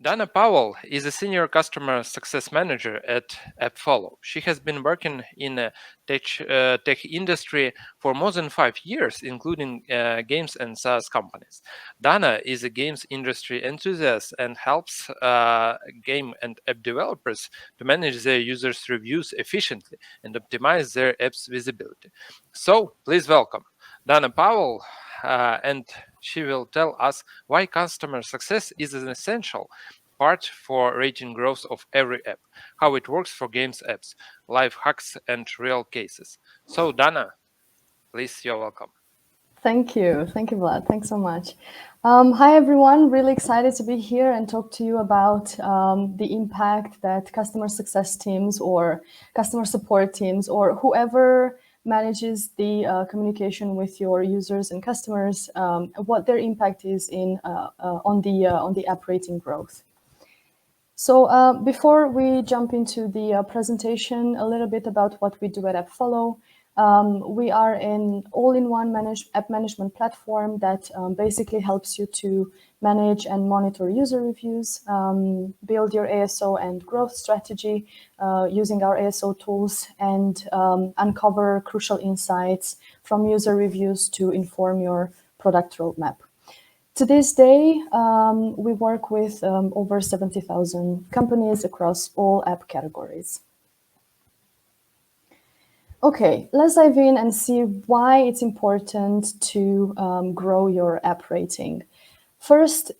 Dana Powell is a senior customer success manager at AppFollow. She has been working in the tech industry for more than 5 years, including games and SaaS companies. Dana is a games industry enthusiast and helps game and app developers to manage their users' reviews efficiently and optimize their apps' visibility. So, please welcome Dana Powell, and she will tell us why customer success is an essential part for rating growth of every app, how it works for games apps, life hacks, and real cases. So, Dana, please, you're welcome. Thank you. Thank you, Vlad. Thanks so much. Hi, everyone. Really excited to be here and talk to you about the impact that customer success teams or customer support teams or whoever manages the communication with your users and customers, what their impact is on the app rating growth. So before we jump into the presentation, a little bit about what we do at AppFollow. We are an all-in-one app management platform that basically helps you to manage and monitor user reviews, build your ASO and growth strategy using our ASO tools, and uncover crucial insights from user reviews to inform your product roadmap. To this day, we work with over 70,000 companies across all app categories. Okay, let's dive in and see why it's important to grow your app rating. First,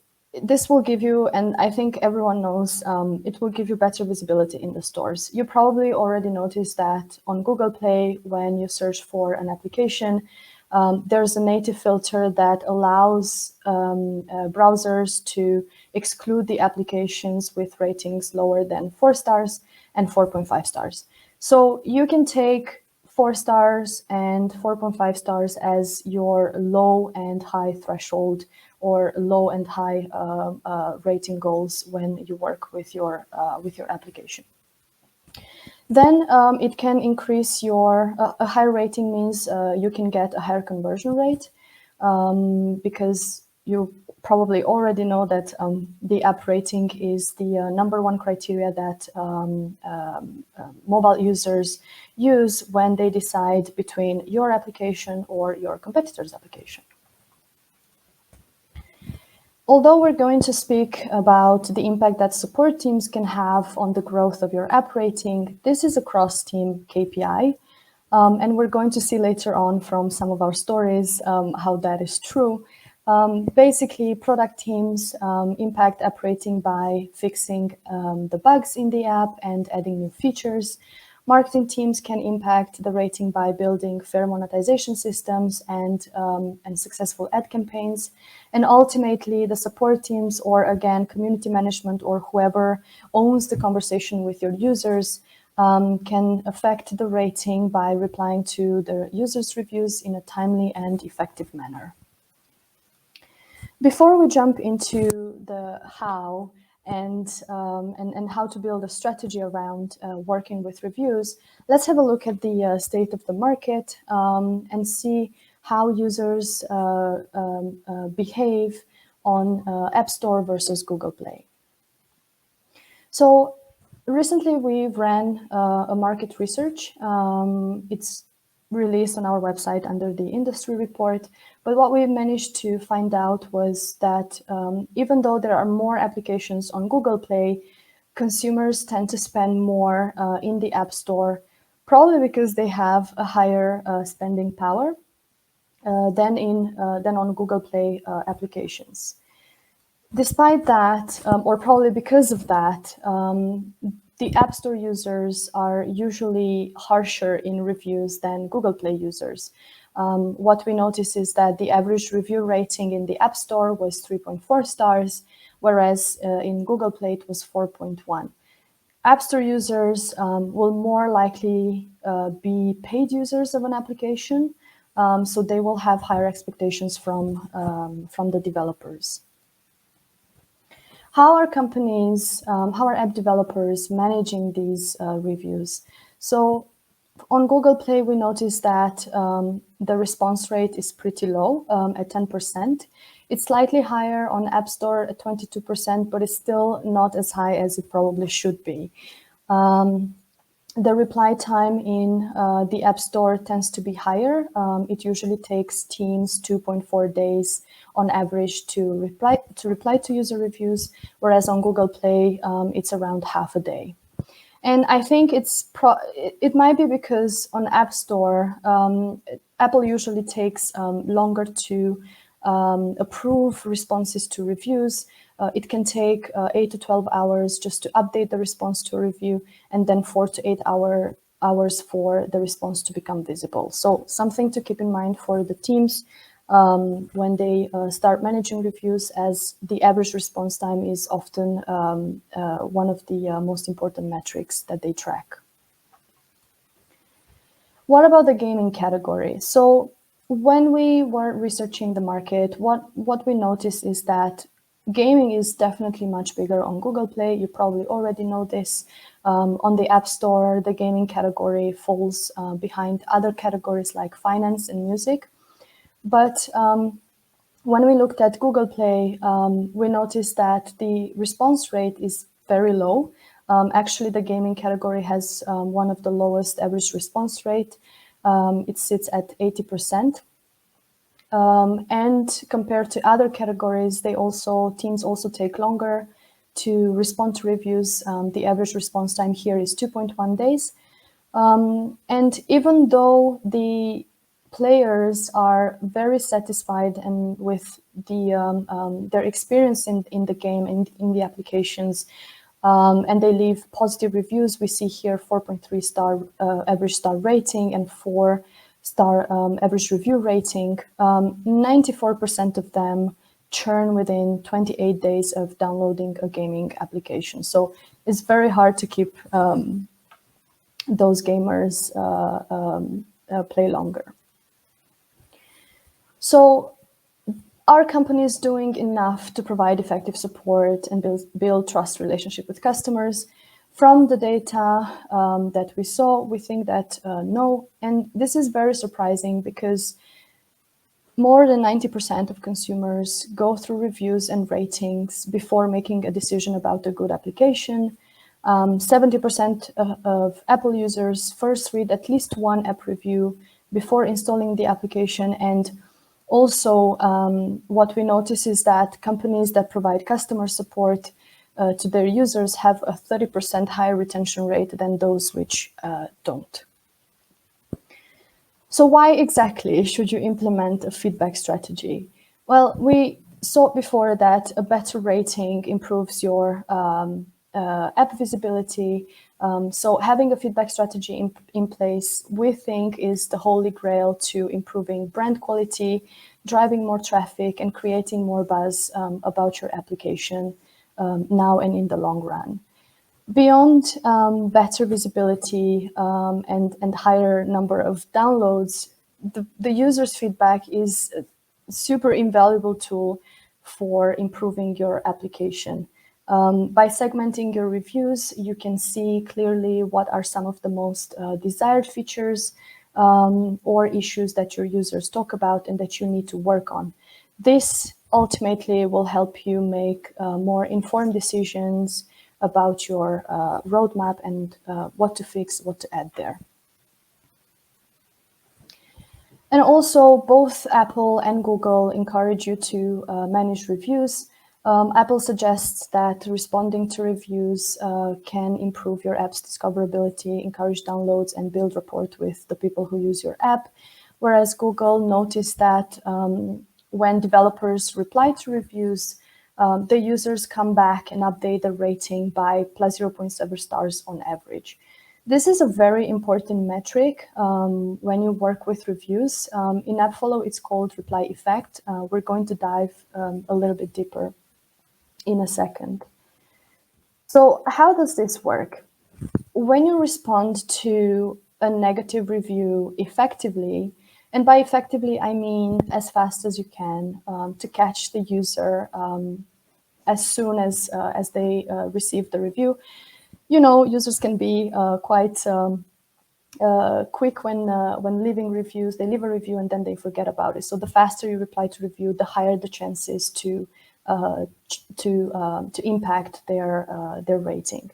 this will give you, and I think everyone knows, it will give you better visibility in the stores. You probably already noticed that on Google Play, when you search for an application, there's a native filter that allows browsers to exclude the applications with ratings lower than 4 stars and 4.5 stars. So you can take 4 stars and 4.5 stars as your low and high threshold or low and high rating goals when you work with your application. Then it can increase a higher rating means you can get a higher conversion rate because you probably already know that the app rating is the number one criteria that mobile users use when they decide between your application or your competitor's application. Although we're going to speak about the impact that support teams can have on the growth of your app rating, this is a cross-team KPI. And we're going to see later on from some of our stories how that is true. Basically, product teams impact app rating by fixing the bugs in the app and adding new features. Marketing teams can impact the rating by building fair monetization systems and successful ad campaigns. And ultimately, the support teams, or again, community management, or whoever owns the conversation with your users, can affect the rating by replying to the users' reviews in a timely and effective manner. Before we jump into the how and how to build a strategy around working with reviews, let's have a look at the state of the market and see how users behave on App Store versus Google Play. So recently we ran a market research. It's released on our website under the industry report. But what we managed to find out was that even though there are more applications on Google Play, consumers tend to spend more in the App Store, probably because they have a higher spending power than on Google Play applications. Despite that, or probably because of that, the App Store users are usually harsher in reviews than Google Play users. What we notice is that the average review rating in the App Store was 3.4 stars, whereas in Google Play it was 4.1. App Store users will more likely be paid users of an application, so they will have higher expectations from the developers. How are companies, how are app developers managing these reviews? So on Google Play, we noticed that the response rate is pretty low at 10%. It's slightly higher on App Store at 22%, but it's still not as high as it probably should be. The reply time in the App Store tends to be higher. It usually takes teams 2.4 days on average to reply to user reviews, whereas on Google Play, it's around half a day. And I think it might be because on App Store, Apple usually takes longer to approve responses to reviews. It can take 8 to 12 hours just to update the response to a review, and then 4 to 8 hours for the response to become visible. So something to keep in mind for the teams when they start managing reviews, as the average response time is often one of the most important metrics that they track. What about the gaming category? So when we were researching the market, what we noticed is that gaming is definitely much bigger on Google Play. You probably already know this. On the App Store, the gaming category falls behind other categories like finance and music. But when we looked at Google Play, we noticed that the response rate is very low. Actually, the gaming category has one of the lowest average response rate. It sits at 80%. And compared to other categories, teams also take longer to respond to reviews. The average response time here is 2.1 days. And even though the players are very satisfied and with their experience in the game and in the applications, and they leave positive reviews. We see here 4.3 star average star rating and 4-star average review rating. 94% of them churn within 28 days of downloading a gaming application. So it's very hard to keep those gamers play longer. So are companies doing enough to provide effective support and build trust relationship with customers? From the data that we saw, we think that no. And this is very surprising because more than 90% of consumers go through reviews and ratings before making a decision about a good application. 70% of Apple users first read at least one app review before installing the application. And also, what we notice is that companies that provide customer support to their users have a 30% higher retention rate than those which don't. So why exactly should you implement a feedback strategy? Well, we saw before that a better rating improves your app visibility. So having a feedback strategy in place, we think, is the holy grail to improving brand quality, driving more traffic, and creating more buzz about your application now and in the long run. Beyond better visibility and higher number of downloads, the user's feedback is a super invaluable tool for improving your application. By segmenting your reviews, you can see clearly what are some of the most desired features or issues that your users talk about and that you need to work on. This ultimately will help you make more informed decisions about your roadmap and what to fix, what to add there. And also, both Apple and Google encourage you to manage reviews. Apple suggests that responding to reviews can improve your app's discoverability, encourage downloads, and build rapport with the people who use your app. Whereas Google noticed that when developers reply to reviews, the users come back and update the rating by plus 0.7 stars on average. This is a very important metric when you work with reviews. In AppFollow, it's called reply effect. We're going to dive a little bit deeper in a second. So how does this work? When you respond to a negative review effectively, and by effectively, I mean as fast as you can to catch the user as soon as they receive the review. You know, users can be quite quick when leaving reviews. They leave a review and then they forget about it. So the faster you reply to review, the higher the chances to impact their rating.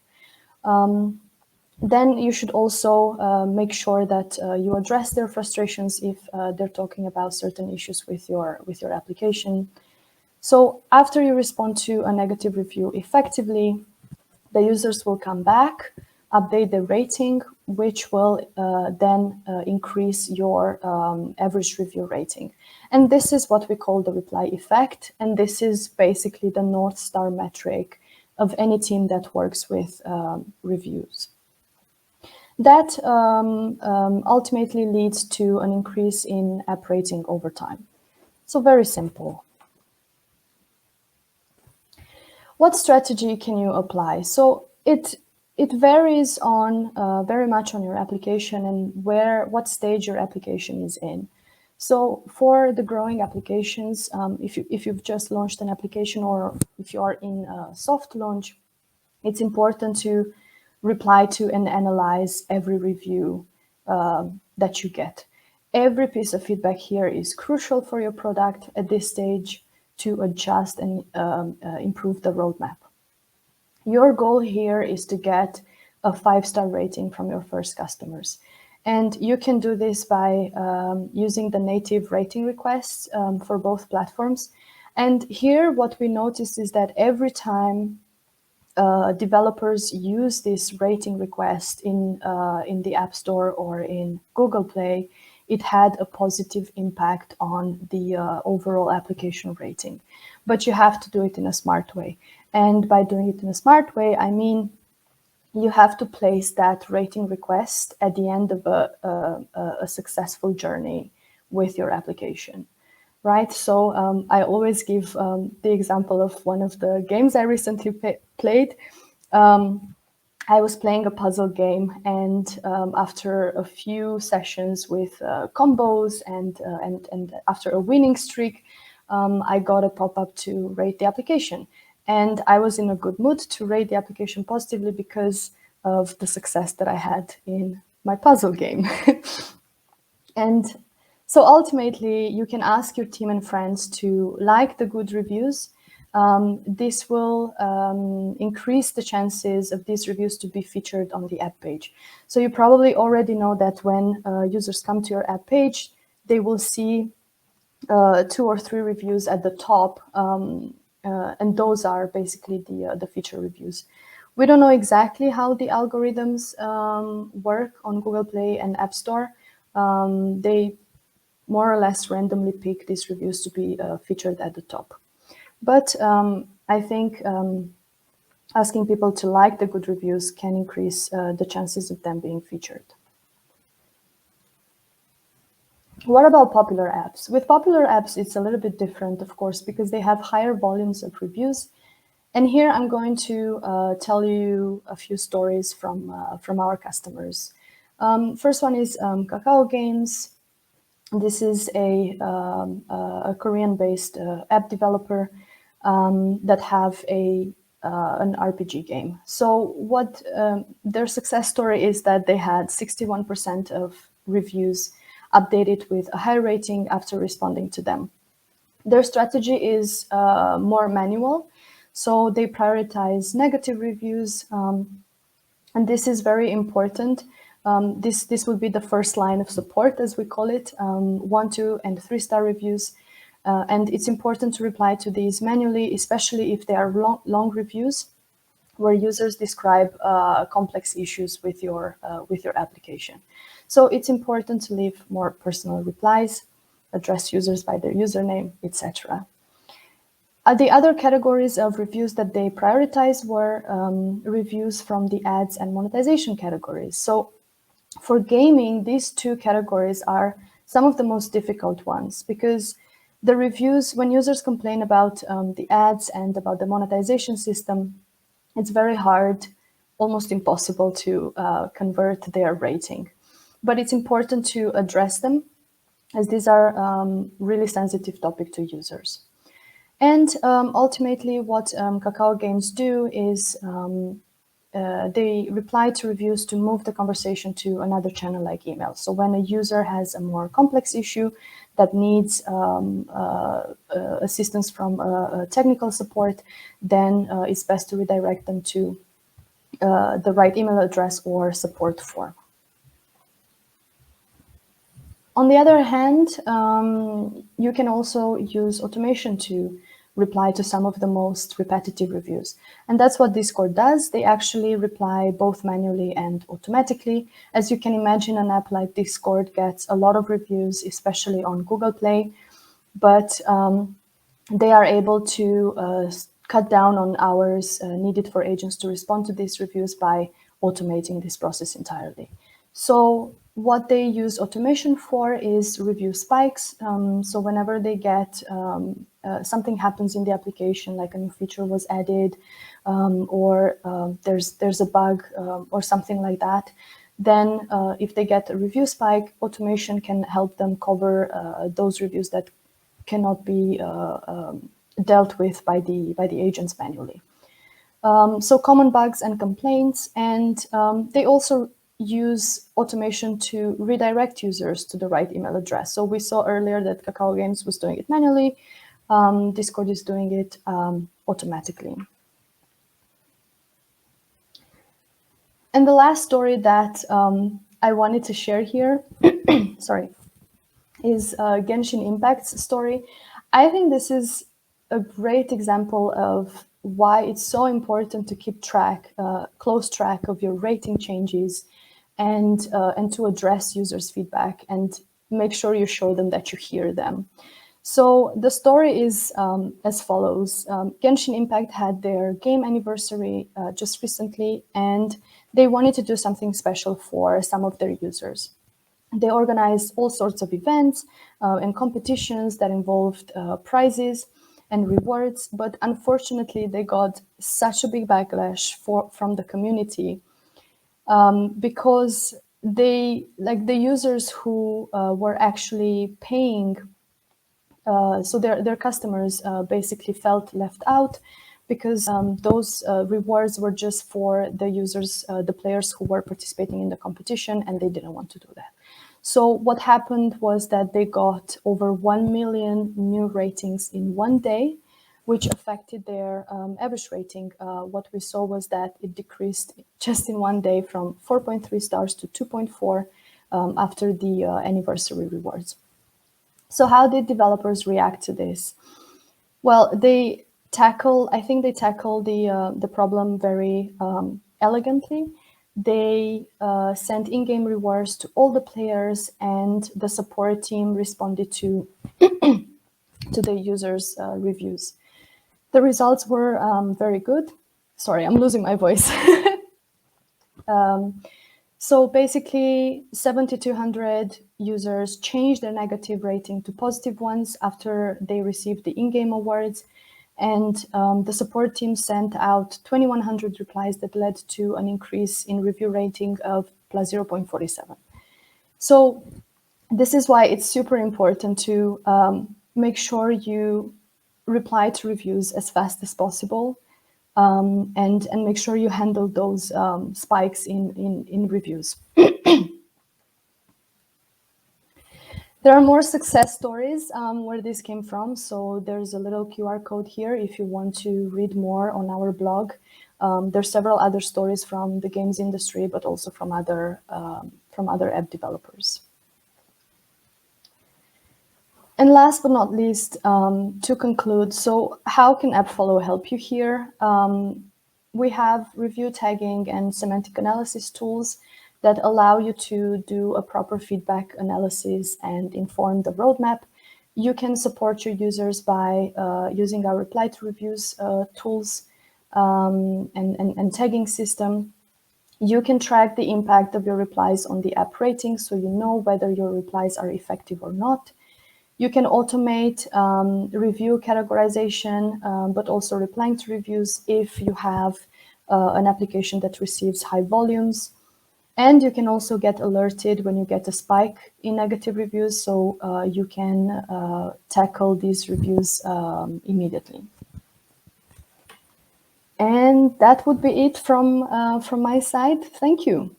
Then you should also make sure that you address their frustrations if they're talking about certain issues with your application. So after you respond to a negative review effectively, the users will come back, update the rating, which will then increase your average review rating. And this is what we call the reply effect. And this is basically the North Star metric of any team that works with reviews. That ultimately leads to an increase in app rating over time. So very simple. What strategy can you apply? So it varies on very much on your application and what stage your application is in. So for the growing applications, if you've just launched an application or if you are in a soft launch, it's important to reply to and analyze every review that you get. Every piece of feedback here is crucial for your product at this stage to adjust and improve the roadmap. Your goal here is to get a 5-star rating from your first customers. And you can do this by using the native rating requests for both platforms. And here what we notice is that every time developers use this rating request in the App Store or in Google Play, it had a positive impact on the overall application rating. But you have to do it in a smart way. And by doing it in a smart way, I mean you have to place that rating request at the end of a successful journey with your application. Right, so I always give the example of one of the games I recently played. I was playing a puzzle game, and after a few sessions with combos and after a winning streak, I got a pop-up to rate the application. And I was in a good mood to rate the application positively because of the success that I had in my puzzle game. And so ultimately, you can ask your team and friends to like the good reviews. This will increase the chances of these reviews to be featured on the app page. So you probably already know that when users come to your app page, they will see 2 or 3 reviews at the top, and those are basically the feature reviews. We don't know exactly how the algorithms work on Google Play and App Store. They more or less randomly pick these reviews to be featured at the top. But I think asking people to like the good reviews can increase the chances of them being featured. What about popular apps? With popular apps, it's a little bit different, of course, because they have higher volumes of reviews. And here I'm going to tell you a few stories from our customers. First one is Kakao Games. This is a Korean-based app developer that have an RPG game. So what their success story is that they had 61% of reviews updated with a high rating after responding to them. Their strategy is more manual, so they prioritize negative reviews, and this is very important. This would be the first line of support, as we call it, 1, 2, and 3-star reviews. And it's important to reply to these manually, especially if they are long reviews where users describe complex issues with your application. So it's important to leave more personal replies, address users by their username, etc. The other categories of reviews that they prioritize were reviews from the ads and monetization categories. So for gaming, these 2 categories are some of the most difficult ones because the reviews, when users complain about the ads and about the monetization system, it's very hard, almost impossible to convert their rating. But it's important to address them as these are really sensitive topic to users. And ultimately what Kakao Games do is they reply to reviews to move the conversation to another channel like email. So when a user has a more complex issue that needs assistance from technical support, then it's best to redirect them to the right email address or support form. On the other hand, you can also use automation to reply to some of the most repetitive reviews. And that's what Discord does. They actually reply both manually and automatically. As you can imagine, an app like Discord gets a lot of reviews, especially on Google Play, but they are able to cut down on hours needed for agents to respond to these reviews by automating this process entirely. So what they use automation for is review spikes. So whenever they get something happens in the application, like a new feature was added, or there's a bug or something like that, then if they get a review spike, automation can help them cover those reviews that cannot be dealt with by the agents manually. So common bugs and complaints, and they also use automation to redirect users to the right email address. So we saw earlier that Kakao Games was doing it manually. Discord is doing it automatically. And the last story that I wanted to share here, sorry, is Genshin Impact's story. I think this is a great example of why it's so important to keep track, close track of your rating changes, and to address users' feedback and make sure you show them that you hear them. So the story is as follows. Genshin Impact had their game anniversary just recently, and they wanted to do something special for some of their users. They organized all sorts of events and competitions that involved prizes and rewards, but unfortunately they got such a big backlash from the community because the users who were actually paying, so their customers basically felt left out because those rewards were just for the users, the players who were participating in the competition, and they didn't want to do that. So what happened was that they got over 1 million new ratings in one day, which affected their average rating. What we saw was that it decreased just in one day from 4.3 stars to 2.4 after the anniversary rewards. So how did developers react to this? Well, I think they tackle the problem very elegantly. They sent in-game rewards to all the players, and the support team responded to the users' reviews. The results were very good. Sorry, I'm losing my voice. So basically, 7,200 users changed their negative rating to positive ones after they received the in-game awards. And the support team sent out 2,100 replies that led to an increase in review rating of plus 0.47. So this is why it's super important to make sure you reply to reviews as fast as possible, and make sure you handle those spikes in reviews. There are more success stories where this came from. So there's a little QR code here if you want to read more on our blog. There's several other stories from the games industry, but also from other app developers. And last but not least, to conclude, so how can AppFollow help you here? We have review tagging and semantic analysis tools that allow you to do a proper feedback analysis and inform the roadmap. You can support your users by using our reply to reviews tools and tagging system. You can track the impact of your replies on the app rating, so you know whether your replies are effective or not. You can automate review categorization, but also replying to reviews if you have an application that receives high volumes. And you can also get alerted when you get a spike in negative reviews, so you can tackle these reviews immediately. And that would be it from my side. Thank you.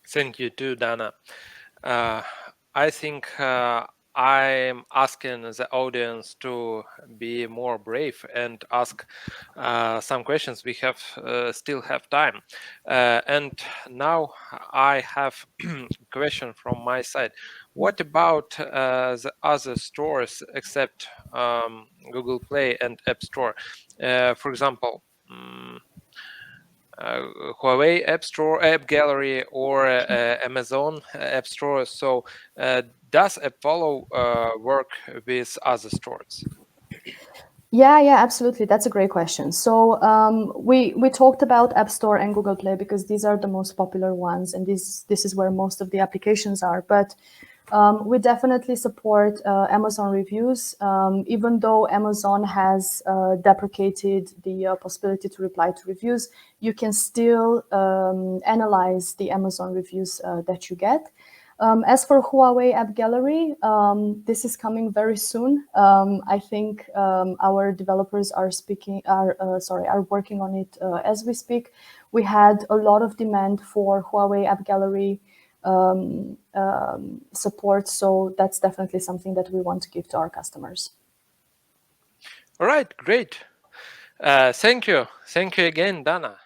Thank you too, Dana. Uh, I think I'm asking the audience to be more brave and ask some questions. We have still have time, and now I have question from my side. What about the other stores except Google Play and App Store? For example. Huawei App Store, App Gallery, or Amazon App Store. So, does AppFollow work with other stores? Yeah, absolutely. That's a great question. So we talked about App Store and Google Play because these are the most popular ones, and this is where most of the applications are. But we definitely support Amazon reviews, even though Amazon has deprecated the possibility to reply to reviews. You can still analyze the Amazon reviews that you get. As for Huawei App Gallery, this is coming very soon. I think our developers are working on it as we speak. We had a lot of demand for Huawei App Gallery support, so that's definitely something that we want to give to our customers. All right, great. Thank you again, Dana.